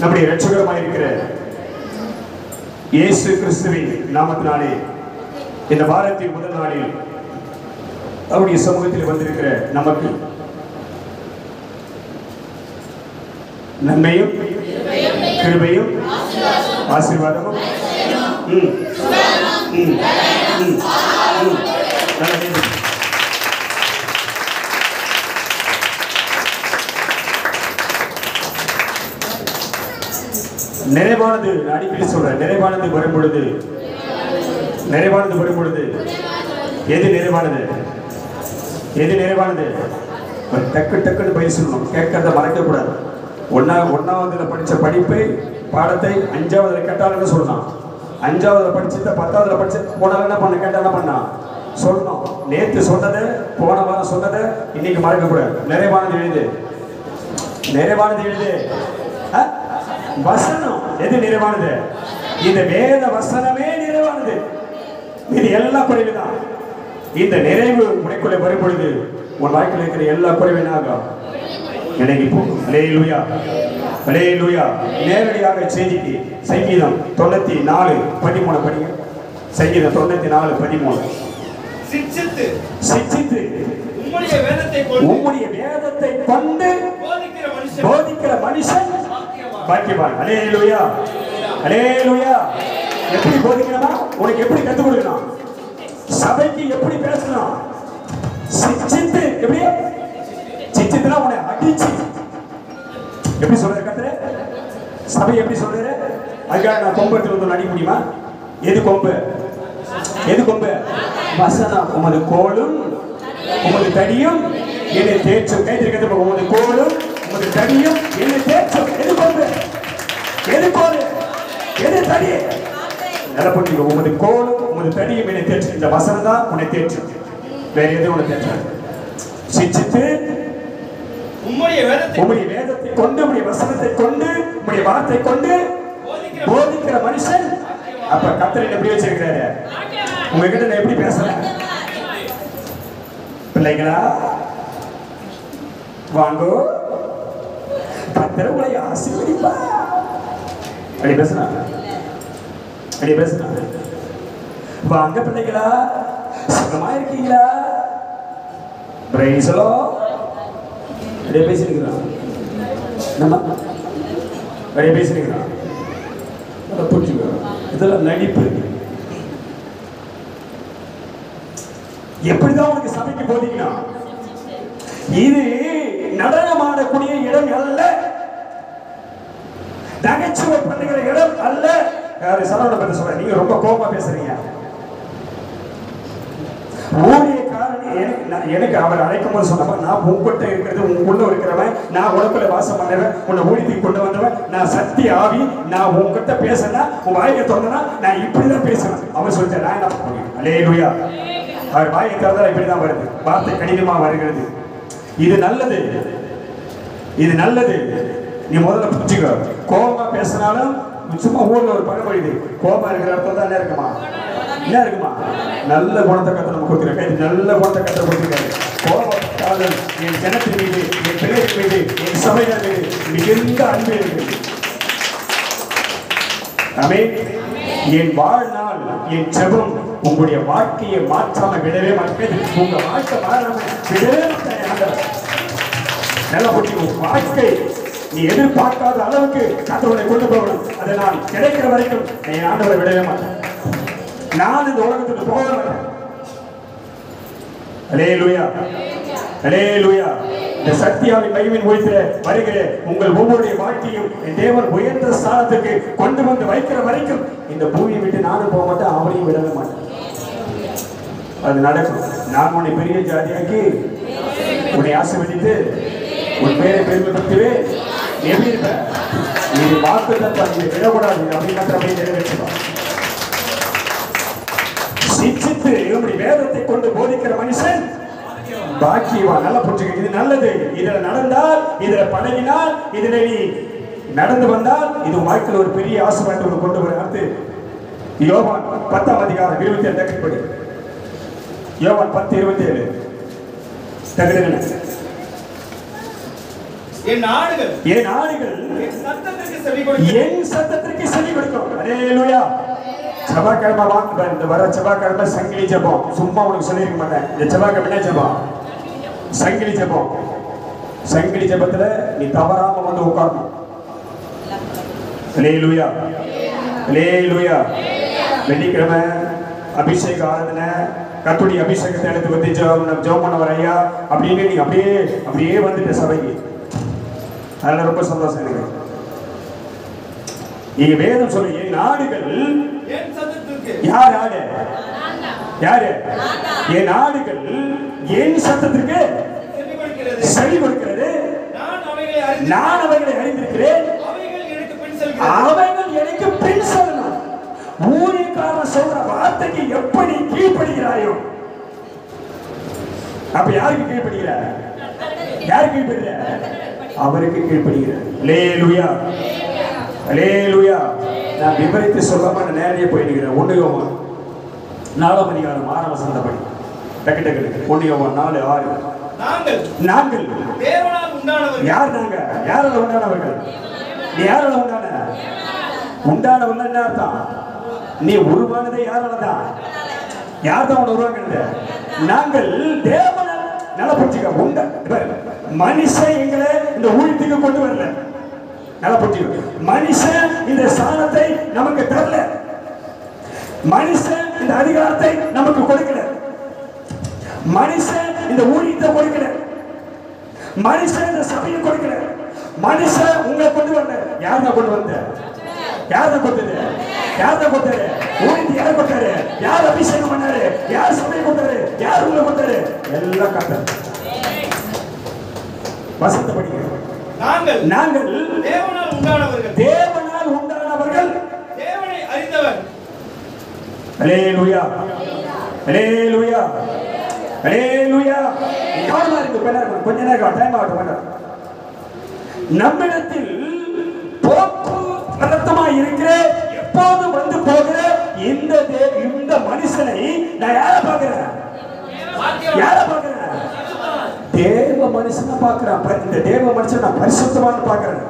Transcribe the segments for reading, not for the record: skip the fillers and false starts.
நம்முடைய இரட்சகருமாய் இருக்கிற இயேசு கிறிஸ்துவின் நாமத்தினாலே இந்த வாரத்தின் முதல் நாளில் அவருடைய சமூகத்தில் வந்திருக்கிற நமக்கு நன்மையும் கிருபையும் ஆசீர்வாதமும் நிறைவானது அடிக்கடி சொல்றேன். நிறைவானது வரும் பொழுது எது நிறைவானது? எது நிறைவானது? டக்கு டக்குன்னு பயிர் சொல்லணும். கேட்கறத மறக்க கூடாது. ஒன்னாவதுல படிச்ச படிப்பை பாடத்தை 5ஆவதுல கேட்டாலும் சொல்லலாம். 5ஆவதுல படிச்சத 10ஆவதுல படிச்ச போனாலும் என்ன பண்ண கேட்டா என்ன பண்ணா சொல்லணும். நேற்று சொன்னதை போன வாரம் சொன்னதை இன்னைக்கு மறக்க கூடாது. நிறைவானது எழுது. நிறைவானது எழுது. வசனம் எது நிறைவானது? இந்த வேத வசனமே நிறைவானது. இது எல்லா குறைவுதான். இந்த நிறைவு உனக்குள்ளே வரும் பொழுது உன் வாழ்க்கையில் இருக்கிற எல்லா குறைவினாக விலகி போகும். அல்லேலூயா, அல்லேலூயா. நேரடியாக செய்திக்கு சங்கீதம் 94:13 படிங்க. சங்கீதம் 94:13. சிட்சித்து உம்முடைய வேதத்தை கொண்டு போதிக்கிற மனுஷன் பாக்கியவான். அல்லேலூயா, அல்லேலூயா. எப்படி போதிக்கணுமா? உனக்கு எப்படி கற்றுக் கொடுக்கணும்? சபைக்கு எப்படி பேசணும்? சிட்சித்து. எப்படி சிட்சித்துனா உன்னை அடிச்சு எப்படி சொல்ற கத்துற? சபை எப்படி சொல்ற? அதுக்காக நான் கொம்பு எடுத்து வந்து அடிக்க முடியுமா? எது கொம்பு? எது கொம்பு? வசனம். உமது கோலும் உமது தடியும் என்னை தேய்ச்சும். கைத்திருக்கிறது. உமது கோலும் உமது தடியும் என்னை தேய்ச்சும். எது கொம்பு? எது கோல்? எது தடி? நிலப்பட்டு உமது கோலும் உமது தடியும் என்னை தேய்ச்சும். இந்த வசனம் தான் உன்னை தேய்ச்சும். வேற எதுவும் உன்னை தேய்ச்சாது. சிச்சித்து உம்முடைய வேதத்தை கொண்டு உம்முடைய வசனத்தை கொண்டு உம்முடைய வார்த்தை கொண்டு போதிக்கிற மனுஷன். அப்ப கர்த்தர் எப்படி வச்சிருக்கிறாரு? உங்ககிட்ட நான் எப்படி பேசுறேன்? பிள்ளைங்களா வாங்கோ, கர்த்தர் உங்களை ஆசீர்வதிப்பா. அப்படி பேசுறாங்க. அப்படி பேசுறாங்க. வாங்க பிள்ளைங்களா, சுகமா இருக்கீங்களா? Price low. அப்படியே பேசிருக்கிறான். நம்ம அப்படியே பேசிருக்கிறான். புரிஞ்சுக்கோ, இதெல்லாம் நடிப்பு. எப்படிதான் உனக்கு சபைக்கு போதீங்கன்னா, இது நடனமாடக்கூடிய இடம் அல்ல, நகைச்சுவை பண்ணுகிற இடம் அல்ல. யாரு சரவண பத்தி சொல்ற? நீங்க ரொம்ப கோபமா பேசுறீங்க. எனக்கு அவர் அழைக்கும் போது சொன்னப்ப, நான் உங்ககிட்ட இருக்கிறது, உங்களுக்குள்ள இருக்கிறவன், நான் உனக்குள்ள வாசம் பண்ணவன், உன்னை ஊழியத்துக்கு கொண்டு வந்தவன், நான் சக்தி ஆவி, நான் உங்ககிட்ட பேசுனா உன் வாயை திறந்தனா நான் இப்படிதான் பேசுவேன். அவன் சொல்லிட்டேன். நான் என்ன பண்ணுவேன்? அல்லேலூயா. அவர் வாயை திறந்தா இப்படிதான் வருது. வார்த்தை கடினமா வருகிறது. இது நல்லது, இது நல்லது. நீ முதல்ல புரிஞ்சுக்கோ. கோபமா பேசினாலும் சும்மா ஊர்ல ஒரு பழமொழி, கோபமா இருக்கிற இடத்துல தான் என்ன இருக்குமா? என்ன இருக்குமா? நல்ல குணத்தை கத்த நம்ம கொடுத்துருக்காரு. நல்ல குணத்தை கத்த கொடுத்துருக்காரு. கோபத்தாலும் என் ஜனத்தின் மீது, என் பிள்ளைகள் மீது, என் சபைகள் மீது மிகுந்த அன்பு இருக்கு. ஆமென். என் வாழ்நாள், என் ஜெபம் உங்களுடைய வாழ்க்கையை மாற்றாம விடவே மாட்டேன். உங்க வாழ்க்கை மாறாம விடவே மாட்டேன். நல்ல புரிஞ்சு, வாழ்க்கை நீ எதிர்பார்க்காத அளவுக்கு கர்த்தரை கொண்டு போகணும். அதை நான் கிடைக்கிற வரைக்கும் என் ஆண்டவரை விடவே மாட்டேன். நான் இந்த உலகத்துக்கு போக மாட்டேன். அல்லேலூயா, அல்லேலூயா. இந்த சத்தியாவின் மகிமையின் ஒளித்திர வருகிற உங்கள் ஒவ்வொருடைய வாழ்க்கையும் என் தேவன் உயர்ந்த ஸ்தானத்துக்கு கொண்டு வந்து வைக்கிற வரைக்கும் இந்த பூமியை விட்டு நானும் போக மாட்டேன், அவனையும் விடவே மாட்டேன். அது நடக்கும். நான் உன்னை பெரிய ஜாதியாக்கி உன்னை ஆசீர்வதித்து உன் பேரை பெருமைப்படுத்துவே. எப்படி இருப்ப? இது வாக்கு தான் விடக்கூடாது அப்படின்னு நிறைவேற்றுவான். சிச்சித்து உம்முடைய வேதத்தை கொண்டு போதிக்கிற மனுஷன் பாக்கியவான். நல்லா புரிஞ்சுக்க. இது நல்லது. இதுல நடந்தால், இதுல பழகினால், இதுல நீ நடந்து வந்தால், இது வாழ்க்கையில் ஒரு பெரிய ஆசீர்வாதத்தை கொண்டு வர. அடுத்து யோவான் 10:27 படி. யோவான் 10:27. என் ஆடுகள் என் சத்தத்திற்கு செவி கொடுக்கும். அல்லேலூயா. செவ்வாய்க்கிழமை வாங்க, இந்த வர செவ்வாய்க்கிழமை சங்கிலி ஜெபம். சும்மா உனக்கு சொல்லியிருக்க மாட்டேன். இந்த செவ்வாய்க்கிழமை ஜெபம், சங்கிலி ஜெபம். சங்கிலி ஜெபத்துல நீ தவறாம வந்து உட்காரணும். அல்லேலூயா, அல்லேலூயா. வெள்ளிக்கிழமை அபிஷேக ஆராதனை, கர்த்தருடைய அபிஷேகத்தை எடுத்து வந்து ஜெபம் பண்ண வர ஐயா அப்படின்னு நீ அப்படியே வந்துட்ட சபைக்கு. அதனால ரொம்ப சந்தோஷம் எனக்கு. இங்க வேதம் சொல்லு, என் ஆடுகள் யார் ஆடு? யாரு? என் ஆடுகள் என் சத்தத்திற்கு செவி கொடுக்கிறது. நான் அவைகளை அறிந்திருக்கிறேன், அவைகள் எனக்கு பின் செல்லணும். ஊழியக்காரன் சொல்ற வார்த்தைக்கு எப்படி கீழ்ப்படுகிறாயோ அப்ப யாருக்கு கீழ்ப்படுகிறார்? யாருக்கு கீழ்ப்படுகிறார்? அவருக்கு கீழ்ப்படுகிறார். அல்லேலூயா, அல்லேலூயா. நான் விவரித்து சொல்லாம நேரடியே போயிடுகிறேன். 1 யோவான் 4ஆம் அதிகாரம் 6ஆம் வசனப்படி டக்கு டக்கு 1 யோவான் 4:6. நாங்கள் தேவனால் உண்டானவர்கள். யார் நாங்க? யாரால உண்டானவர்கள்? நீ யாரால உண்டான? உண்டானவர்கள் என்ன அர்த்தம்? நீ உருவானதே யாரால தான்? யார் தான் உன்னை உருவாக்குறது? நாங்கள் தேவனால். நல்லா புரிஞ்சுக்க. உண்ட மனுஷன் எங்களை இந்த ஊழியத்துக்கு கொண்டு வரல. நல்லா புரிஞ்சுக்க. மனுஷன் இந்த ஸ்தானத்தை நமக்கு தரல. மனுஷன் இந்த அதிகாரத்தை நமக்கு கொடுக்கல. மனுஷன் இந்த ஊழியத்தை கொடுக்கல. மனுஷன் இந்த சபையை கொடுக்கல. மனுஷன் உங்களை கொண்டு வரல. யார் தான் கொண்டு வந்த? யார் தான் கொடுத்தது? யார் தான் கொடுத்தாரு? ஊழியத்தை யார் கொடுத்தாரு? யார் அபிஷேகம் பண்ணாரு? யார் சபையை கொடுத்தாரு? யார் உங்களை கொடுத்தாரு? எல்லாம் கர்த்தர். வசனத்தை படிங்க. நாங்கள் தேவனால் உண்டானவர்கள். தேவனால் உண்டானவர்கள். தேவனை அறிந்தவர். அல்லேலூயா, அல்லேலூயா, அல்லேலூயா. கவனமா இருக்கு. கொஞ்ச நேரம் டைம் ஆகட்டும். நம்மிடத்தில் போக்குவரத்தமாய் இருக்கிற, எப்போது வந்து போகிற இந்த மனுஷனை நான் யார பார்க்கிறேன்? யார பார்க்கிறேன்? தேவ மனுஷனை பார்க்கிறேன். இந்த தேவ மனுஷன் நான் பரிசுத்தமான பார்க்கிறேன்.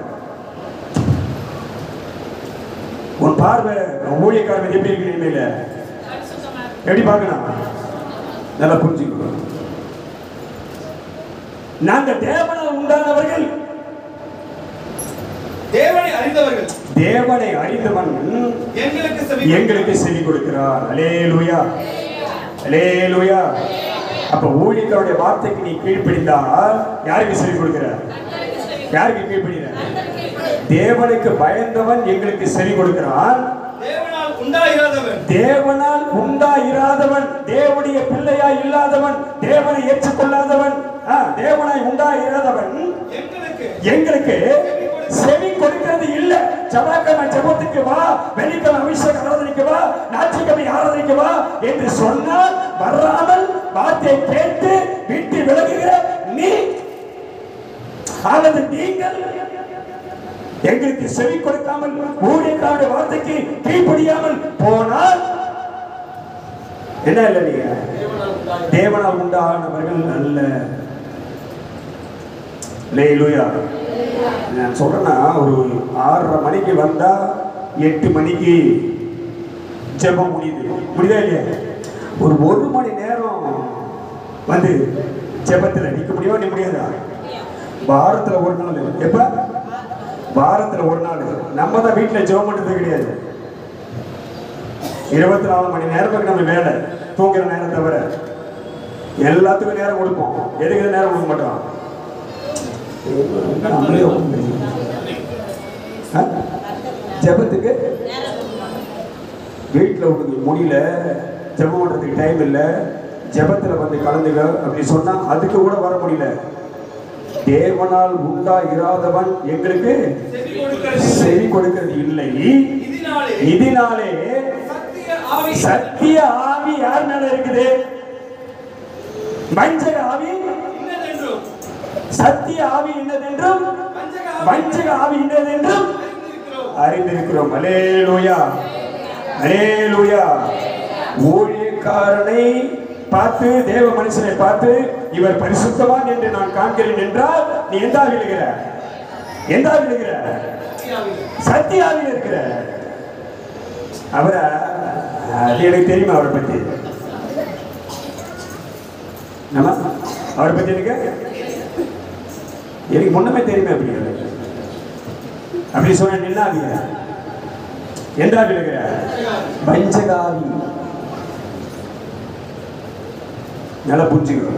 உன் பார்வை ஊழியக்காரன் எப்படி இருக்கிறீங்க? எப்படி பார்க்கணும்? நல்லா புரிஞ்சுக்கணும். நாங்கள் தேவனால் உண்டானவர்கள், தேவனை அறிந்தவர்கள். தேவனை அறிந்தவன் எங்களுக்கு செவி கொடுக்கிறார். அல்லேலூயா, அல்லேலூயா. அப்ப ஊழியக்காரருடைய வார்த்தைக்கு நீ கீழ்ப்படிந்தால் யாருக்கு செவி கொடுக்கிறார்? யாருக்கு கீழ்ப்படிகிறார்? தேவனுக்கு பயந்தவன் எங்களுக்கு செவி கொடுக்கிறான். தேவனால் உண்டாயிராதவன், தேவனுடைய பிள்ளையாய் இல்லாதவன், தேவனை ஏற்றுக்கொள்ளாதவன், தேவனாய் உண்டாயிராதவன் எங்களுக்கு செவி கொடுக்கிறது இல்ல. செவ்வாய்க்கிழமை ஜெபத்துக்கு வா, வெள்ளிக்கிழமை அபிஷேக ஆராதனைக்கு வா, ஞாயிற்றுக்கிழமை ஆராதனைக்கு வா என்று சொன்னால் வராமல் வார்த்தையை கேட்டு விட்டு விலகுகிற நீ அல்லது நீங்கள் எங்களுக்கு செவி கொடுக்காமல் ஊழியக்காரருடைய வார்த்தைக்கு கீழ்ப்படியாமல் போனால் என்ன இல்லை? நீங்க தேவனால் உண்டானவர்கள் அல்ல. அல்லேலூயா. நான் சொல்றேன்னா, ஒரு 6:30 மணிக்கு வந்தா 8 மணிக்கு ஜெபம் முடியுதா இல்லையா? ஒரு 1 மணி நேரம் வந்து ஜெபத்தில் நிற்க முடியுமா? நீ முடியாதா? வாரத்தில் ஒரு நாள். எப்ப? வாரத்தில் ஒரு நாள். நம்ம தான் வீட்டில் ஜெபம் பண்ணுறது கிடையாது. 24 மணி நேரத்துக்கு நம்ம வேலை, தூங்குற நேரம் தவிர எல்லாத்துக்கும் நேரம் கொடுப்போம். எதுக்கு நேரம் கொடுக்க மாட்டோம்? ஜெபத்துக்கு வீட்டில் உங்களுக்கு முடியல, ஜெபம் பண்ணுறதுக்கு டைம் இல்லை, ஜெபத்தில் வந்து கலந்துக்க அப்படி சொன்னால் அதுக்கு கூட வர முடியல. தேவனால் உண்டாயிராதவன் எங்களுக்கு செவி கொடுக்கிறது இல்லை. இதனாலே சத்திய ஆவி யார் மேல இருக்குது? வஞ்சக ஆவி. சத்திய ஆவி என்னதென்றும் வஞ்சக ஆவி என்னதென்றும் அறிந்திருக்கிறோம். அல்லேலூயா, அல்லேலூயா. ஊழியக்காரனை பார்த்து, தேவ மனுஷனை பார்த்து இவர் பரிசுத்தவான் என்று நான் காண்கிறேன் என்றால் நீ எந்த ஆவியில் இருக்கிற? எந்த ஆவியில் இருக்கிற? சத்திய ஆவியில் இருக்கிற. அவரை அது எனக்கு தெரியுமா? அவரை பத்தி நம்ம அவரை பத்தி எனக்கு முன்னமே தெரியுமே. அப்படி சொன்ன என்ன ஆவியா? எந்த ஆவியில் இருக்கிற? பஞ்சகாவி. நல்லா புரிஞ்சுக்கோ.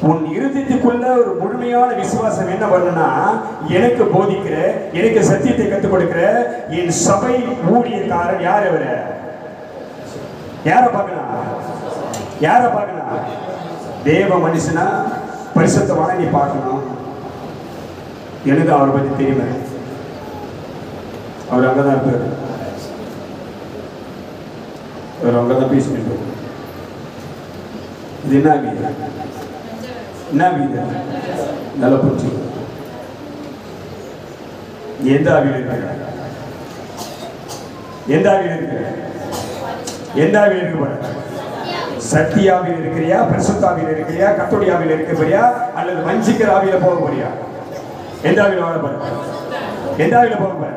உன் இருதயத்துக்குள்ள ஒரு முழுமையான விசுவாசம் என்ன பண்ணுனா, எனக்கு போதிக்கிற, எனக்கு சத்தியத்தை கற்றுக் கொடுக்கிற என் சபை ஊழியக்காரன் யார்? அவரு யார பார்க்கணும்? யார பார்க்கணும்? தேவ மனுஷனா பரிசுத்தமான நீ பார்க்கணும். எனக்கு அவரை பத்தி தெரியுமே. அவர் அங்கதான் இருப்பாரு. அவர் அங்கதான் பேசிட்டு. இது என்ன வீடு? என்ன வீடு? நல்ல புரிஞ்சு. எந்த ஆவியில் இருக்கிற? எந்த ஆவியில் இருக்கிற? எந்த ஆவியில் இருக்க? சத்தியாவில் இருக்கிறியா? பரிசுத்தாவில் இருக்கிறியா? கத்தோலியாவில் இருக்க போறியா? அல்லது வஞ்சிக்கிற ஆவியில போக போறியா? எந்த ஆவியில வாழ போற? எந்த ஆவியில போக போற?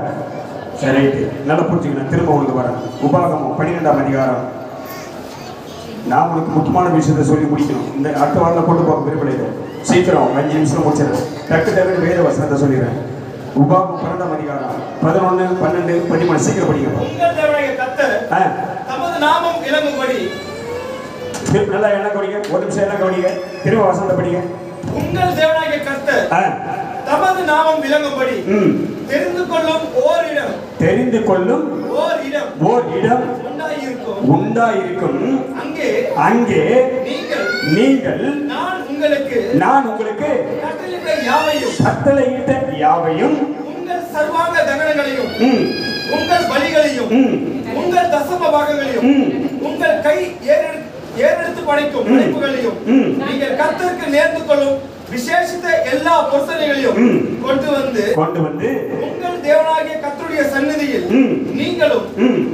சரி, நல்லா புரிஞ்சுக்கணும். திரும்ப உங்களுக்கு வரேன். உபாகமம் 12ஆம் அதிகாரம். நான் உனக்கு முக்கியமான விஷயத்தை சொல்லி முடிக்கணும். இந்த அடுத்த வாரம் கொண்டு போக விரும்பலையே. சீக்கிரம் 5 நிமிஷம் முடிச்சிடறேன். டக்கு டக்கு வேத வசனத்தை சொல்லிடுறேன். உபாகமம் 12ஆம் அதிகாரம் 11, 12, 13 சீக்கிரம் படிக்கணும். தமது நாமம் விளங்கும்படி நல்லா என்ன கவனிங்க. ஒரு நிமிஷம் என்ன கவனிங்க. திரும்ப வசனத்தை படிங்க. உங்கள் தேவனாகிய கர்த்தர் தமது நாமம் விளங்கும்படி தெரிந்து கொள்ளும் ஓரிடம். தெரிந்து கொள்ளும் ஓரிடம் உண்டாயிருக்கும். அங்கே நீங்கள் நான் உங்களுக்கு கட்டளையிட்ட யாவையும் உங்கள் சர்வாங்க தகனங்களையும் உங்கள் பலிகளையும் உங்கள் தசம பாகங்களையும் உங்கள் கை ஏறெடுத்து படைக்கும் படைப்புகளையும் நீங்கள் கர்த்தருக்கு நேர்ந்து கொள்ளும் விசேஷித்த எல்லா பொருத்தனைகளையும் கொண்டு வந்து உங்கள் தேவனாகிய கர்த்தருடைய சந்நிதியில் நீங்களும்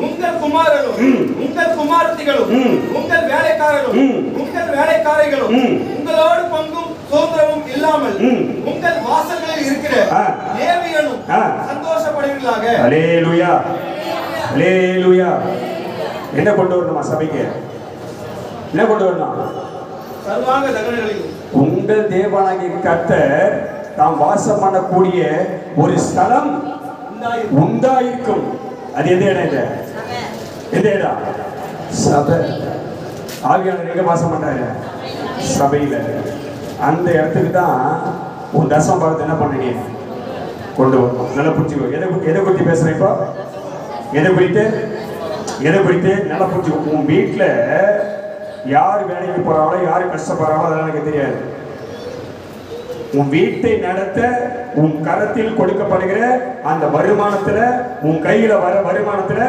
உங்கள் குமாரரும் உங்கள் குமாரத்திகளும் உங்கள் வேலைக்காரரும் உங்கள் வேலைக்காரிகளும் உங்களோடு பங்கும் சுதந்திரமும் இல்லாமல் உங்கள் வாசல்களில் இருக்கிற லேவியனும் சந்தோஷப்படுவீர்களாக. அல்லேலூயா, அல்லேலூயா. என்ன கொண்டு வரணுமா சபைக்கு? என்ன கொண்டு வரணும்? சர்வாங்க தகனங்களையும் உங்கள் தேவனாகிய கர்த்தர் தாம் வாசம் பண்ணக்கூடிய ஒரு ஸ்தலம் உண்டாயிருக்கும். அது எந்த இடம்? இது எந்த இடம்? சபை. ஆவியானவர் எங்க வாசம் பண்றாரு? சபையில. அந்த இடத்துக்கு தான் உன் தசம பாகத்தை என்ன பண்ணீங்க? கொண்டு வரணும். நல்லா புரிஞ்சுக்கோ. எதை குறித்து பேசுறேன் இப்போ? எதை குறித்து நல்லா புரிஞ்சுக்கோ. உன் வீட்டுல யார் வேலைக்கு போறாங்களோ, யாரு கஷ்டப்படுறாங்களோ அதெல்லாம் எனக்கு தெரியாது. உன் வீட்டை நடத்த உன் கரத்தில் கொடுக்கப்படுகிற அந்த வருமானத்துல, உன் கையில வர வருமானத்துல,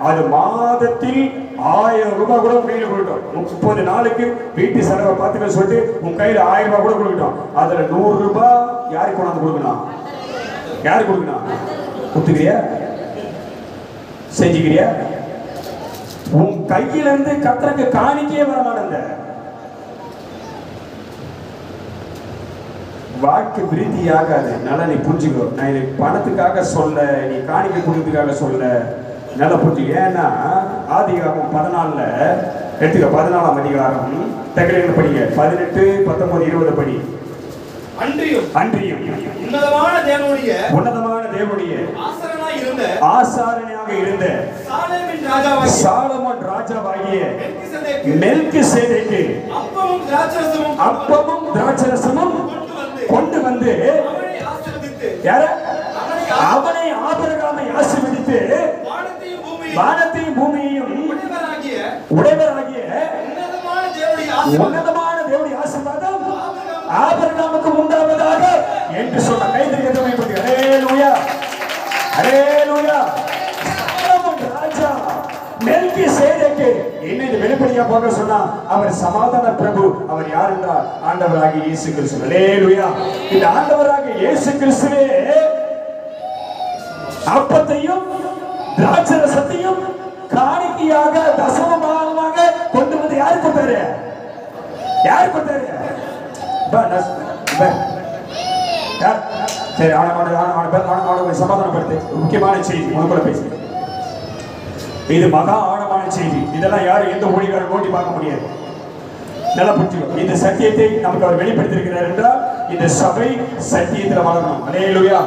அது மாதத்தில் 1000 ரூபாய் கூட கையில கொடுக்கட்டும். 30 நாளுக்கு வீட்டு செலவை பார்த்துக்க சொல்லிட்டு உன் கையில 1000 ரூபாய் கூட கொடுக்கட்டும். அதுல 100 ரூபாய் யாருக்கு கொண்டாந்து கொடுக்கணும்? யாரு கொடுக்கணும்? ஒத்துக்கிறியா? செஞ்சுக்கிறியா? உன் கையிலிருந்து கர்த்தருக்கு காணிக்கையே வர மாட்டேங்க. வாழ்க்கை விருத்தியாகாது. நல்லா நீ புரிஞ்சுக்கோ. நான் இது பணத்துக்காக சொல்ல, நீ காணிக்கை கொடுக்கறதுக்காக சொல்ல. நல்லா புரிஞ்சுக்க. ஏன்னா ஆதிகாரம் 14 எடுத்துக்க. 14ஆம் அதிகாரம் தகவல்களை படிங்க. 18, 19, 20 படி. அன்றியும் உன்னதமான தேவனுடைய ஆசாரனாக இருந்த சாலமோன் ராஜாவாகிய மெல்கிசேதேக்கு அப்பமும் திராட்சரசமும் கொண்டு வந்து அவனை ஆபிரகாமை ஆசீர்வதித்து வானத்தையும் பூமியையும் உடையவராகிய உன்னதமான தேவனுடைய ஆசீர்வாதம் ஆபிரகாமுக்கு உண்டாவதாக என்று சொன்ன. கைதறிக்க அல்லேலூயா, அல்லேலூயா. ராஜா மெல்கிசேதேக்கு என்ன இது வெளிப்படையா போக சொன்னா, அவர் சமாதான பிரபு. அவர் யார் என்றால் ஆண்டவராகிய இயேசு கிறிஸ்து. அல்லேலூயா. இந்த ஆண்டவராகிய இயேசு கிறிஸ்துவே அப்பத்தையும் திராட்சரசத்தையும் காணிக்கையாக தசமபாகமாக கொண்டு வந்து யாரு கொடுத்தாரு? யாரு கொடுத்தாரு? சரி, ஆழமான சமாதானப்படுத்து. முக்கியமான செய்தி உனக்குள்ள பேசு. இது மகா ஆழமான செய்தி. இதெல்லாம் யாரும் எந்த ஊழியக்காரன் ஓட்டி பார்க்க முடியாது. நல்லா புரிஞ்சுக்கோ. இந்த சத்தியத்தை நமக்கு அவர் வெளிப்படுத்தியிருக்கிறார் என்றால் இந்த சபை சத்தியத்தில் வளரணும். அல்லேலூயா.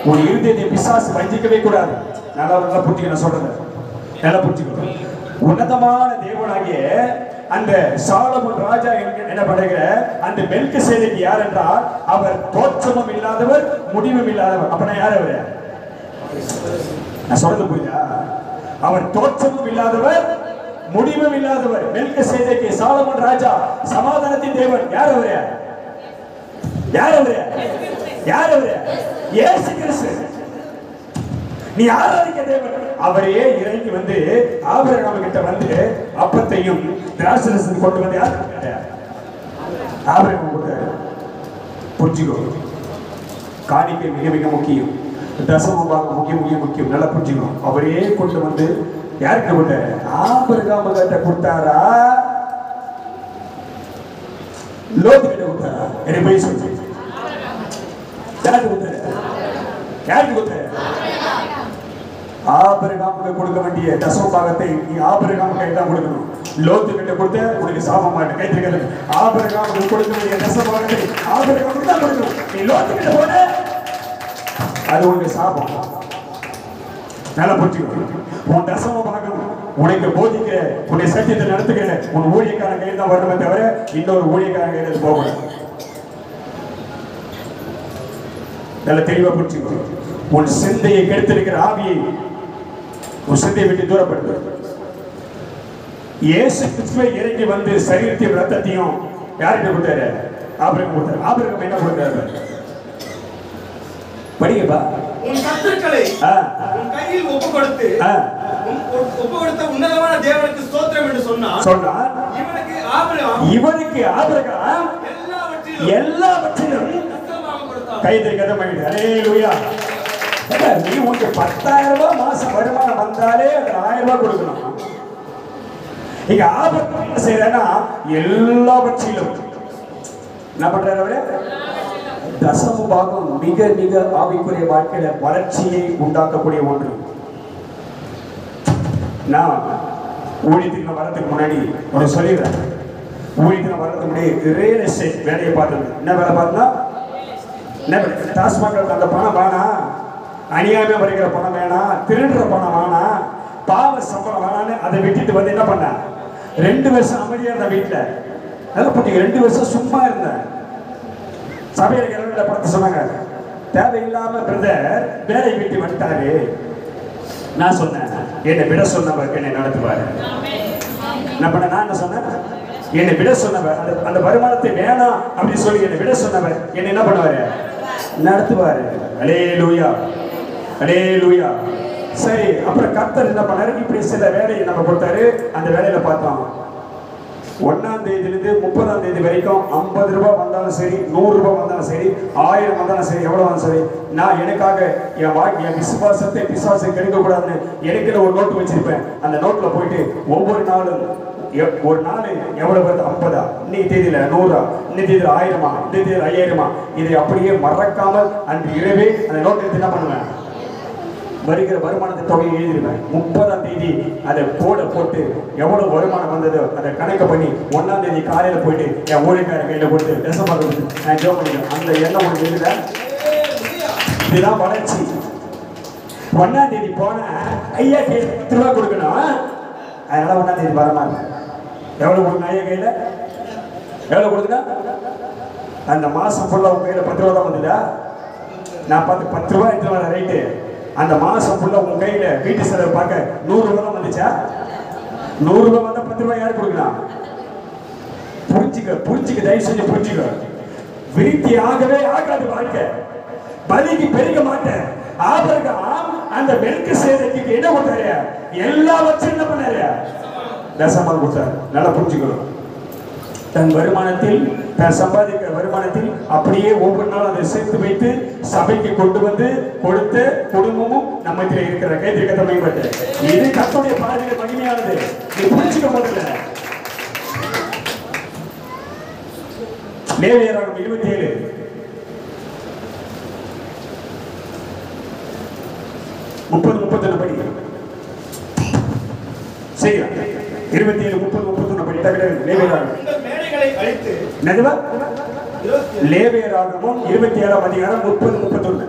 ஒரு இருதயத்தை பிசாசு வஞ்சிக்கவே கூடாது. நல்லா புரிஞ்சுக்க நான் சொல்றேன். நல்லா புரிஞ்சுக்கோ. உன்னதமான தேவனாகிய அந்த சாலமோன் ராஜா என்ன பண்ணுகிற அந்த மெல்கிசேதேக்கு யார் என்றால் அவர் தோற்றமும் இல்லாதவர் முடிவும் இல்லாதவர். அப்படின்னா யார் அவரு? நான் சொல்றது புரியுதா? அவர் தோற்றமும் இல்லாதவர் முடிவும் இல்லாதவர். மெல்கிசேதேக்கு சாலமோன் ராஜா சமாதானத்தின் தேவன். யார் அவரு? யார் அவரு? யார் அவரு? இயேசு கிறிஸ்து. நீ ஆராதிக்க தேவன். அவரே இறங்கி வந்து ஆபிரகாம் கிட்ட வந்து அப்பத்தையும் திராட்சரசத்தையும் கொண்டு வந்து யார் ஆபிரகாம் கொடுத்தாரு. புரிஞ்சுக்கோ. காணிக்கை மிக மிக முக்கியம். தசமபாகம் முக்கியம். நல்லா புரிஞ்சுக்கோ. அவரே கொண்டு வந்து யாருக்கு கொடுத்தாரு? ஆபிரகாம் கிட்ட கொடுத்தாரா லோத்து கிட்ட கொடுத்தாரா? என்ன போய் சொல்லு. யாருக்கு கொடுத்தாரு? யாருக்கு கொடுத்தாரு? ஆபிரகாமுக்கு கொடுக்க வேண்டிய தசமபாகத்தை நீ ஆபிரகாமுக்கு தான் கொடுக்கணும். லோத்து கிட்ட கொடுத்த உனக்கு சாபமாட்டு கைத்திருக்கிறது. ஆபிரகாமுக்கு கொடுக்க வேண்டிய தசமபாகத்தை ஆபிரகாமுக்கு தான் கொடுக்கணும். நீ லோத்து கிட்ட போன அது உனக்கு சாபம். நல்லா புரிஞ்சுக்கணும். உன் தசமபாகம் உனக்கு போதிக்கிற உன்னை சத்தியத்தை நடத்துகிற உன் ஊழியக்காரன் கையில் தான் வரணுமே தவிர இன்னொரு ஊழியக்காரன் கையில் போகணும். நல்லா தெளிவா புரிஞ்சுக்கணும். உன் சிந்தையை கெடுத்திருக்கிற ஆவியை உன் சிந்தையை விட்டு தூரப்படுத்து. இயேசு கிறிஸ்துவை இறங்கி வந்து சரீரத்தையும் ரத்தத்தையும் யார்கிட்ட கொடுத்தாரு? ஆபிரகாம் கொடுத்தாரு. ஆபிரகாம் என்ன கொடுத்தாரு? படிங்கப்பா. உன் சத்துருக்களை உன் கையில் ஒப்புக்கொடுத்து ஒப்புக்கொடுத்த உன்னதமான தேவனுக்கு ஸ்தோத்திரம் என்று சொன்னார். இவனுக்கு ஆபிரகாம் எல்லாவற்றிலும் கைதை கதமாயிடு. அல்லேலூயா. நீ உனக்கு 10,000 ரூபாய் மாசம் வருமானம் வந்தாலே அது 1000 ரூபாய் கொடுக்கணும். இங்க ஆபிரகாம் என்ன செய்யறா? எல்லாவற்றிலும் என்ன பண்றாரு அவரு? தசமபாகம் மிக மிக ஆவிக்குரிய வாழ்க்கையில வளர்ச்சியை உண்டாக்கக்கூடிய ஒன்று. நான் ஊழியத்துக்கு வரதுக்கு முன்னாடி ஒரு சொல்லிடுறேன். ஊழியத்துக்கு வரதுக்கு முன்னாடி ரியல் எஸ்டேட் வேலையை பார்த்தது. என்ன வேலை பார்த்தா? டாஸ்மாக் அந்த பணம் வேணாம், அநியாயமா வருகிற பணம் வேணாம், திருடுற பணம் வேணாம், பாவ சம்பளம் வேணான்னு அதை விட்டுட்டு வந்து என்ன பண்ண? 2 வருஷம் அமைதியா இருந்த வீட்டுல. அதெல்லாம் போட்டீங்க. 2 வருஷம் சும்மா இருந்தேன். சபையில கிளம்பிட பார்த்து சொன்னாங்க, தேவையில்லாம பிரதர் வேலை விட்டு வந்துட்டாரு. நான் சொன்னேன், என்னை விட சொன்னவர் என்னை நடத்துவாரு. என்ன பண்ண? நான் என்ன சொன்னேன்? என்னை விட சொன்னவர் அந்த வருமானத்தை வேணாம் அப்படின்னு சொல்லி என்னை விட சொன்னவர் என்னை என்ன பண்ணுவாரு? நடத்துவாரு. அல்லேலூயா. அல்லேலூயா. சரி, அப்புறம் கர்த்தர் என்ன பண்ணாரு? இப்படி சில வேலையை நம்ம கொடுத்தாரு. அந்த வேலையில பார்த்தோம் 1ஆம் தேதியிலிருந்து 30ஆம் தேதி வரைக்கும் 50 ரூபாய் வந்தாலும் சரி, 100 ரூபாய் வந்தாலும் சரி, 1000 வந்தாலும் சரி, எவ்வளவு வந்தாலும் சரி, நான் எனக்காக என் விசுவாசத்தை பிசாசை கெடுக்க கூடாதுன்னு எனக்குன்னு ஒரு நோட்டு வச்சிருப்பேன். அந்த நோட்ல போயிட்டு ஒவ்வொரு நாளும் ஒரு நாள் எவ்வளவு வருது? 50ஆ, இன்னைக்கு தேதியில 100ஆ, இன்னைக்கு தேதியில 1000ஆ, இந்த தேதியில 5000ஆ, இதை அப்படியே மறக்காமல் அன்று இரவே அந்த நோட்டு எடுத்து என்ன பண்ணுவேன்? வருகிற வருமானத்தை தொகையை எழுதிடுவேன். 30ஆம் தேதி அதை போட்டு எவ்வளவு வருமானம் வந்ததோ அதை கணக்கு பண்ணி 1ஆம் தேதி காலையில போயிட்டு என் ஊழியக்கார கையில கொடுத்து டெசம்பர் கொடுத்து நான் ஜோ பண்ணிடுவேன். அந்த எண்ணம் ஒன்று எழுதுல. இதுதான் வளர்ச்சி. 1ஆம் தேதி போன ஐயா கையில 10 ரூபாய் கொடுக்கணும். அதனால 1ஆம் தேதி வரமாட்டேன். எவ்வளவு கொடுக்கணும்? ஐயா கையில எவ்வளவு கொடுத்துட்டா? அந்த மாசம் ஃபுல்லா உங்க கையில 10 ரூபா தான் வந்துட்டா? நான் 10 ரூபாய் எடுத்து வரேன். ரைட்டு. அந்த மாசம் ஃபுல்லா உங்க கையில வீட்டு செலவு பார்க்க 100 ரூபாய் தான் வந்துச்சா? 100 ரூபாய் வந்தா 10 ரூபாய் யாரு கொடுக்கலாம்? புரிஞ்சுக்க தயவு செஞ்சு புரிஞ்சுக்க. விருத்தி ஆகவே ஆகாது வாழ்க்கை. பலிக்கு பெருக மாட்டேன். ஆபிரகாம் அந்த மெல்கிசேதேக்குக்கு என்ன கொடுத்தாரு? எல்லாவற்றையும் என்ன பண்ணாரு? தசமம் கொடுத்தாரு. நல்லா புரிஞ்சுக்கணும். தன் வருமானத்தில், தன் சம்பாதிக்கிற வருமானத்தில் அப்படியே ஒவ்வொரு நாளும் அதை சேர்த்து வைத்து சபைக்கு கொண்டு வந்து கொடுத்த குடும்பமும் நம்மத்திலே இருக்கிற கைதிரிக்கத்தை மேம்பட்டு இது கர்த்தருடைய பார்வையில மகிமையானது. நீ புரிஞ்சுக்க முதல்ல. லேவியராகமம் 27 30-31 படி செய்யலாம். 27-30-31 படி லேவியராகமம். மேடைகளை அழித்து என்னதுவா? லேவியராகமம் 27ஆம் அதிகாரம் 30-31.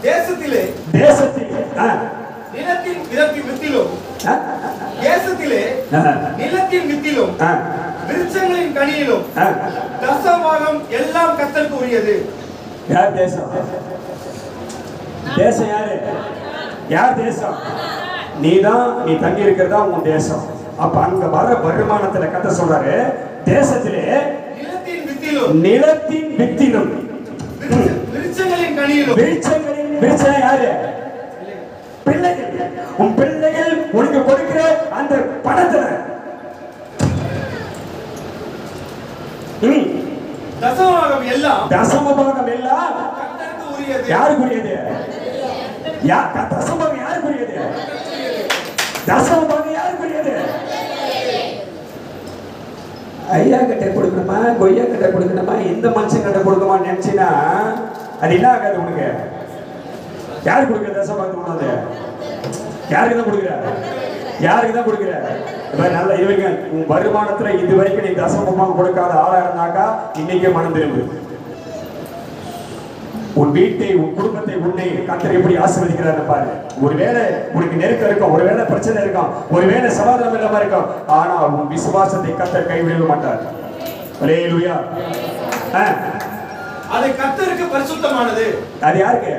தேசத்திலே நிலத்தின் வித்திலும் தேசத்திலே நிலத்தின் வித்திலும் விருட்சங்களின் கனியிலும் தசமபாகம் எல்லாம் கர்த்தருக்கு உரியது. யார் தேசம்? தேசம் யாரு? யார் தேசம்? நீதான். நீ தங்கி இருக்கிறதா உன் தேசம். அப்ப அங்க வர வருமானத்துல கர்த்தர் சொல்றாரு, தேசத்திலே நிலத்தின் வித்திலும் விருட்சங்களின் கனியிலும். விருட்சம் யாரு? பிள்ளைகள். உன் பிள்ளைகள் உனக்கு கொடுக்கிற அந்த பணத்துல தசமபாகம் எல்லாம் கர்த்தருக்கு உரியது. யாருக்குரியது? தசமபாகம் யாருக்குரியது? தசமபாகம் யாருக்குரியது? ஐயா கிட்ட கொடுக்கணுமா, கொய்யா கிட்ட கொடுக்கணுமா, இந்த மனுஷன் கிட்ட கொடுக்கணுமா நினைச்சினா அது என்ன ஆகாது உனக்கு. யாருக்கு கொடுக்குற தசமபாகத்தை? யாருக்கு தான் கொடுக்குற? யாருக்கு தான் கொடுக்குற? நல்ல இதுவரைக்கும் வருமானத்துல இதுவரைக்கும் நீ தசமபாகம் கொடுக்காத ஆளா இருந்தாக்கா இன்னைக்கே மனம் திரும்பு. உன் வீட்டை, உன் குடும்பத்தை, உன்னை கர்த்தர் எப்படி ஆசீர்வதிக்கிறார் பாரு. ஒருவேளை உனக்கு நெருக்கம் இருக்கும், ஒருவேளை பிரச்சனை இருக்கும், ஒருவேளை சமாதானம் இல்லாம இருக்கும், ஆனா உன் விசுவாசத்தை கர்த்தர் கைவிட மாட்டார். அல்லேலூயா. அது கர்த்தருக்கு பரிசுத்தமானது. அது யாருக்கு?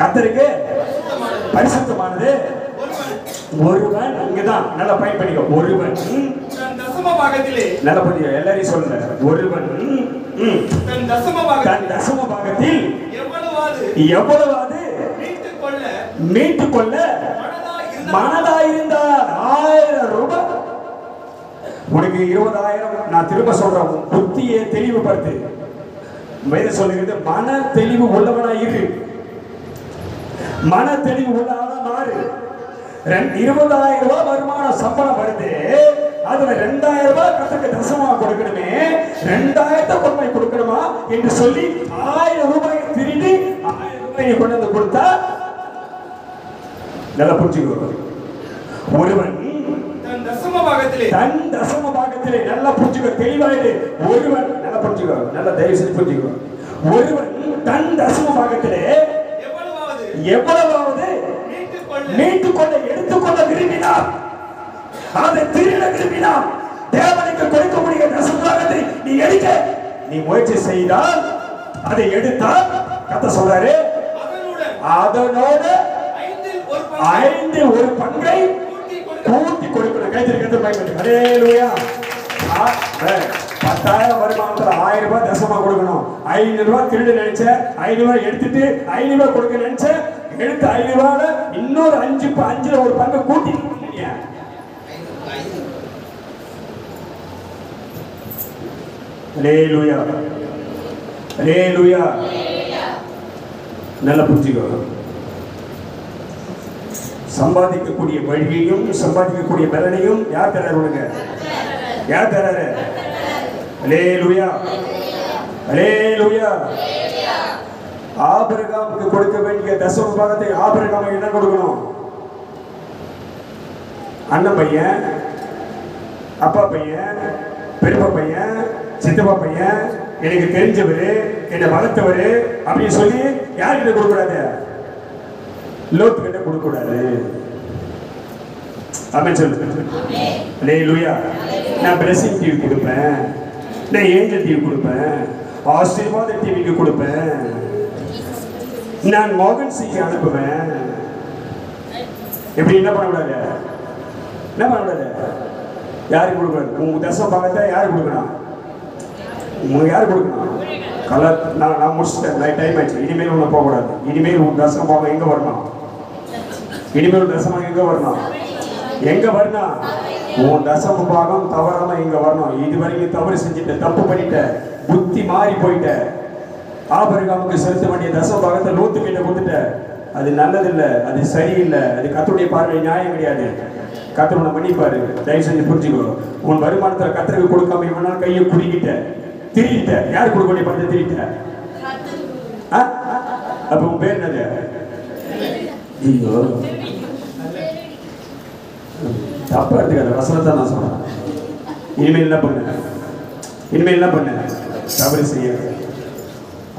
கர்த்தருக்கு பரிசுத்தமானது. ஒருவன் இங்கதான் நல்லா பயன்படுத்திக்கோ. ஒருவன் தசமபாகத்திலே நல்லா படிக்க. எல்லாரையும் சொல்லுங்க. ஒருவன் தன் தசமபாகத்தில் எவ்வளவாது மீட்டுக்கொள்ள மனதாயிருந்தார் 1000 ரூபாய். உனக்கு 20,000. நான் திரும்ப சொல்றேன், புத்தியை தெளிவுபடுத்து. வேதம் சொல்லுகிறது, மன தெளிவு உள்ளவனா இரு. மன தெளிவு உள்ளவனா மாறு. 20,000 ரூபாய் வருமானம் சம்பளம் வருது, அதுல 2,000 ரூபாய் கர்த்தருக்கு தசமமா கொடுக்கணுமே, 2,000 கொண்டு கொடுக்கணுமா என்று சொல்லி 1000 ரூபாய் திருடி 1000 ரூபாயை கொண்டு வந்து கொடுத்தா நல்லா புரிஞ்சுக்கோ. ஒருவன் தன் தசமபாகத்திலே நல்லா புரிஞ்சுக்கோ, தெளிவாயிடு. ஒருவன் நல்லா புரிஞ்சுக்கோ, நல்லா தயவு செஞ்சு புரிஞ்சுக்கோ. ஒருவன் தன் தசமபாகத்திலே எவ்வளவாவது மீட்டுக்கொள்ள எடுத்துக்கொள்ள விரும்பினார், அதை திருட விரும்பினார், தேவனுக்கு கொடுக்க முடிய தசமபாகத்தை நீ எடுக்க நீ முயற்சி செய்தால், அதை எடுத்தால் கர்த்தர் சொல்றாரு, அதனோட 5 ஒரு பங்கை கூட்டி கொடுக்கணும். கைதிற்கு பயன்படுத்து. அல்லேலூயா. 10,000 வருமானத்துல 1000 ரூபாய் தசமா கொடுக்கணும். 500 ரூபாய் திருட நினைச்ச, 500 ரூபாய் எடுத்துட்டு 500 ரூபாய் கொடுக்க நினைச்ச, எடுத்து 500 ரூபாய் இன்னொரு 5 ஒரு பங்கை கூட்டி. அல்லேலூயா. அல்லேலூயா. நல்லா புரிஞ்சுக்கோ. சம்பாதிக்கக்கூடிய வழியையும் சம்பாதிக்கக்கூடிய பலனையும் யார் தராரு உனக்கு? யார் தராரு? அல்லேலூயா. அல்லேலூயா. ஆபிரகாமுக்கு கொடுக்க வேண்டிய தசமபாகத்தை ஆபிரகாமுக்கு என்ன கொடுக்கணும்? அண்ணன் பையன், அப்பா பையன், பெரியப்பா பையன், சித்தப்பா பையன், எனக்கு தெரிஞ்சவர், என்னை வளர்த்தவர் அப்படின்னு சொல்லி யார்கிட்ட கொடுக்கூடாது? லோத்து கிட்ட கொடுக்கூடாது. ஆமென் சொல்லு. அல்லேலூயா. நான் பிளஸிங் டிவி கொடுப்பேன், நான் ஏஞ்சல் டிவி கொடுப்பேன், ஆசீர்வாத டிவிக்கு கொடுப்பேன், நான் மோகன் சிக்கு அனுப்புவேன். எப்படி என்ன பண்ணக்கூடாது? என்ன பண்ணக்கூடாது? யாருக்கு கொடுக்கூடாது? உங்க தசமபாகத்தை யாருக்கு கொடுக்கணும்? உங்களுக்கு யாரு கொடுக்கணும்? கலர். நான் முடிச்சுட்டேன், டைம் ஆயிடுச்சு. இனிமேல் ஒன்று போகக்கூடாது. இனிமேல் உன் தசமபாகம் எங்க வரணும்? இனிமேல் தசமபாகம் எங்க வரணும்? எங்க வரணும்? உன் தசமபாகம் தவறாம இங்க வரணும். இதுவரைக்கும் தவறு செஞ்சுட்ட, தப்பு பண்ணிட்ட, புத்தி மாறி போயிட்ட. ஆபிரகாமுக்கு செலுத்த வேண்டிய தசமபாகத்தை லோத்து கிட்ட கொடுத்துட்ட. அது நல்லதில்லை, அது சரியில்லை, அது கர்த்தருடைய பார்வை நியாயம் கிடையாது. கர்த்தர் உன்னை மன்னிப்பாரு. தயவு செஞ்சு புரிஞ்சுக்கோ. உன் வருமானத்துல கர்த்தருக்கு கொடுக்காம இவனால கையை குடிக்கிட்ட, திருடிட்ட. யார் கொடுக்க வேண்டிய பணத்தை திருடிட்ட? அப்ப உன் பேர் என்னது? ஐயோ தப்பா எடுத்துக்காத வசனத்தை நான் சொல்றேன். இனிமேல் என்ன பண்ண, இனிமேல் என்ன பண்ண, தவறு செய்ய.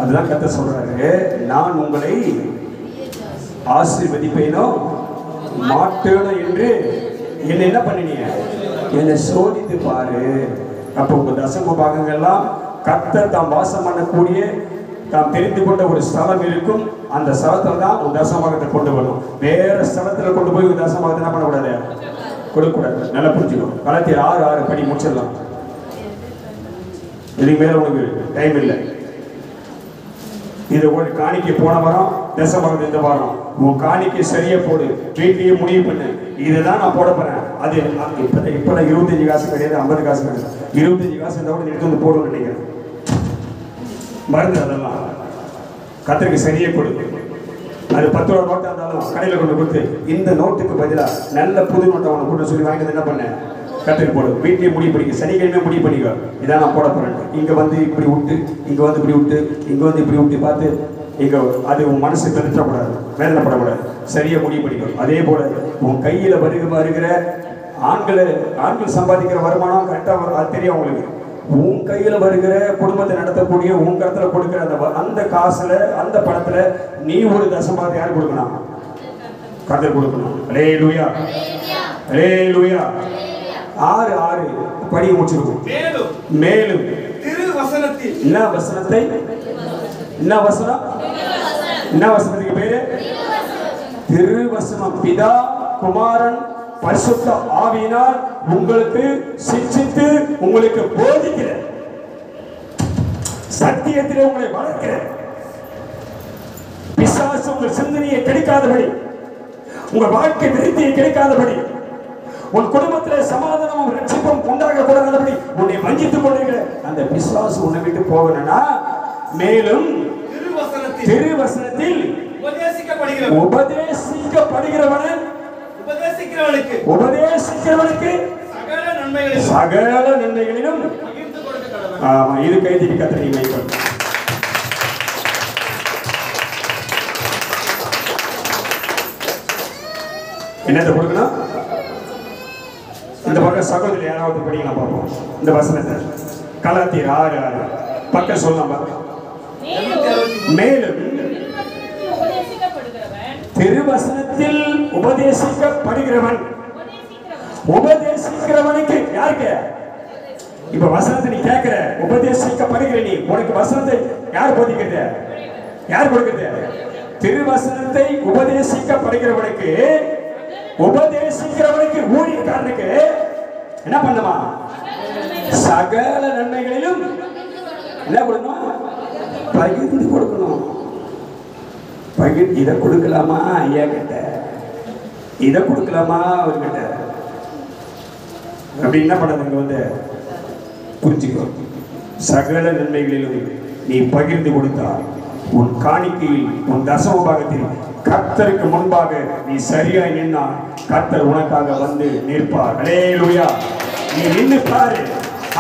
அதுதான் கர்த்தர் சொல்றாரு, நான் உங்களை ஆசீர்வதிப்பேனோ மாட்டேனோ என்று என்ன என்ன பண்ணினீங்க, என்னை சோதித்து பாரு. அப்போ உங்க தசம பாகங்கள்லாம் கர்த்தர் தாம் வாசம் பண்ணக்கூடிய தாம் தெரிந்து கொண்ட ஒரு ஸ்தலம் இருக்கும். அந்த ஸ்தலத்துல தான் உன் தசமபாகத்தை கொண்டு வரணும். வேற ஸ்தலத்துல கொண்டு போய் உன் தசமபாகத்தை என்ன பண்ணக்கூடாது, கொடுக்கக்கூடாது. நல்லா புரிஞ்சுக்கணும். கலாத்தியர் 6:6 படி முடிச்சிடலாம். இதுக்கு மேல உனக்கு டைம் இல்லை. இது ஒரு காணிக்கை போன வாரம், தசமபாகத்தை இந்த வாரம் உன் காணிக்கை சரியா போடு. வீட்லயே முடிவு பண்ணு, இதுதான் நான் போட போறேன். அது இப்பதான் 25 காசு கிடையாது, 50 காசு கிடையாது. 25 காசு இருந்தா கூட எடுத்து வந்து போடுன்னு நினைக்கிறேன். மருந்து அதெல்லாம் கத்திரிக்கு சரியே கொடுக்கு. அது 10 ரூபா நோட்டா இருந்தாலும் கடையில் கொண்டு கொடுத்து இந்த நோட்டுக்கு பதிலாக நல்ல புது நோட்டை அவனை கொண்டு சொல்லி வாங்கிட்டு என்ன பண்ணேன், கத்திரி போடு. வீட்லேயே முடிவு பண்ணிக்க, சனிக்கிழமை முடிவு பண்ணிக்கோ, இதான் நான் போட போறேன். இங்கே வந்து இப்படி விட்டு, இங்கே வந்து இப்படி விட்டு, இங்கே வந்து இப்படி விட்டு பார்த்து இங்கே அது உன் மனசு பெருற்றக்கூடாது, வேதனைப்படக்கூடாது. சரியாக முடிவு பண்ணிக்கோ. அதே போல உன் கையில் வருகிற ஆண்கள் சம்பாதிக்கிற வருமானம் கரெக்டாக அது தெரியும் உங்களுக்கு. உன் கையில் வருகிற குடும்பத்தை நடத்தக்கூடிய உன் கருத்தில் கொடுக்கிற அந்த காசுல அந்த பணத்துல நீ ஒரு தசமபாகத்தை யார் கொடுக்கணும், கர்த்தர் கொடுக்கணும். அல்லேலூயா, அல்லேலூயா. 6:6 படி முடிச்சிருக்கும். மேலும் திருவசனத்தில் என்ன வசனத்தை, என்ன வசனம், என்ன வசனத்துக்கு பேரு திருவசனம். பிதா குமாரன் பரிசுத்த ஆவியினால் உங்களுக்கு சிக்ஷித்து உங்களுக்கு போதிக்கிற, சத்தியத்திலே உங்களை வளர்க்கிற, பிசாசு உங்கள் சிந்தனையை கெடுக்காதபடி, உங்கள் வாழ்க்கை விருத்தியை கெடுக்காதபடி, உன் குடும்பத்திலே சமாதானமும் ரட்சிப்பும் உண்டாக கூடாதபடி உன்னை வஞ்சித்துக் கொண்டிருக்கிற அந்த பிசாசு உன்னை விட்டு போகணும்னா, மேலும் திருவசனத்தில் உபதேசிக்கிறவனுக்கு சகல நன்மைகளிலும் இது கைதிக்கு கத்தனை மைப்படும். என்னத்தை கொடுக்கணும், இந்த பக்கம் சகோதரி யாராவது படிக்கலாம் பார்ப்போம். இந்த வசனத்தை கலாத்தியர் 6:6 பக்கம் சொல்லலாம். மேலும் திருவசனத்தில் உபதேசிக்கப்படுகிறவன், உபதேசிக்கிறவனுக்கு யாருக்கு, இப்ப வசனத்தை நீ கேட்கிற, உபதேசிக்கப்படுகிற நீ, உனக்கு வசனத்தை யார் போதிக்கிறது, யார் கொடுக்கிறது, திருவசனத்தை உபதேசிக்கப்படுகிறவனுக்கு, உபதேசிக்கிறவனுக்கு ஊழியக்காரனுக்கு என்ன பண்ணுமா, சகல நன்மைகளிலும் என்ன கொடுக்கணும், பகிர்ந்து கொடுக்கணும். இதை கொடுக்கலாமா ஐயா கிட்ட, இதை கொடுக்கலாமா அவர்கிட்ட, அப்படி என்ன பண்ணாங்க வந்து புரிஞ்சுக்கோ. சகல நன்மைகளிலும் நீ பகிர்ந்து கொடுத்தால் உன் காணிக்கையில் உன் தசம பாகத்தில் கர்த்தருக்கு முன்பாக நீ சரியாய் நின்னால் கர்த்தர் உனக்காக வந்து நிற்பார். அல்லேலூயா. நீ நின்று பாரு.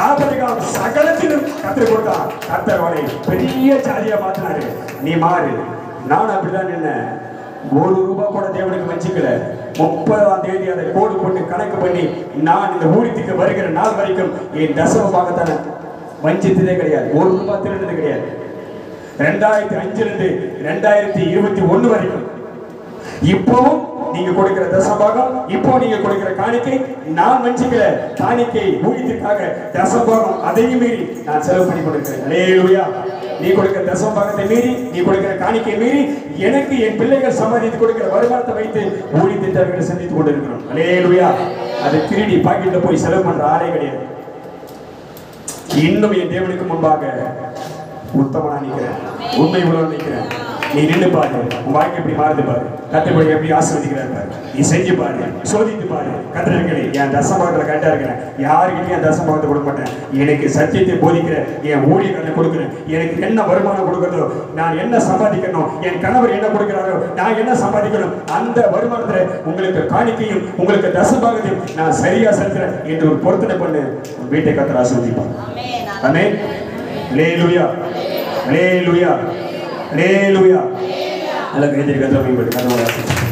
ஆபிரகாம் சகலத்திலும் கர்த்தர் கொடுத்தார். கர்த்தர் அவனை பெரிய ஜாதியா மாத்தினாரு. நீ மாறு. நான் அப்படிதான் நின்னேன். ₹1 கூட தேவனுக்கு வச்சுக்கல. 30ஆம் தேதி அதை கோடு போட்டு கணக்கு பண்ணி நான் இந்த ஊழியத்துக்கு வருகிற நாள் வரைக்கும் என் தசம பாகத்தான வஞ்சித்ததே கிடையாது. ₹1 திருடுறது கிடையாது. 2005 2021 வரைக்கும் இப்பவும் நீங்க கொடுக்கிற தசமபாகம், இப்போ நீங்க கொடுக்கிற காணிக்கை நான் வஞ்சிக்கல. காணிக்கை ஊழியத்துக்காக தசமபாகம் அதையும் மீறி நான் செலவு பண்ணி கொடுக்கிறேன். அல்லேலூயா. நீ கொடுக்கிற தசமபாகத்தை மீறி, நீ கொடுக்கிற காணிக்கை மீறி எனக்கு என் பிள்ளைகள் சம்பாதித்து கொடுக்கிற வருமானத்தை வைத்து ஊழியத்தை தேவைகளை சந்தித்துக் கொண்டிருக்கிறோம். அல்லேலூயா. அதை திருடி பாக்கெட்ல போய் செலவு பண்ற ஆளே கிடையாது. இன்னும் என் தேவனுக்கு முன்பாக உத்தமனா நிற்கிறேன், உண்மை உணர்வு நிற்கிறேன். நீ நின்று பாரு, உன் வாழ்க்கை எப்படி மாறுது பாரு, கர்த்தர் எப்படி ஆசீர்வதிக்கிறார் பாரு. நீ செஞ்சு பாரு, சோதித்து பாரு. கர்த்தர்களே, என் தசமபாகத்தில் கரெக்டா இருக்கிறேன், யாருக்கிட்டையும் என் தசமபாகத்தை கொடுக்க மாட்டேன். எனக்கு சத்தியத்தை போதிக்கிறேன், என் ஊழியர்களை கொடுக்கிறேன். எனக்கு என்ன வருமானம் கொடுக்கிறதோ, நான் என்ன சம்பாதிக்கணும், என் கணவர் என்ன கொடுக்கிறாரோ, நான் என்ன சம்பாதிக்கணும், அந்த வருமானத்தில் உங்களுக்கு காணிக்கையும் உங்களுக்கு தசமபாகத்தையும் நான் சரியா செலுத்துறேன் என்று ஒரு பொருத்தனை பண்ணு. வீட்டை கர்த்தர் ஆசீர்வதிப்பார். ஆமென். அல்லேலூயா. அல்லேலூயா. அல்லேலூயா. அல்ல கைதறி கர்த்தர் மேம்படுத்து.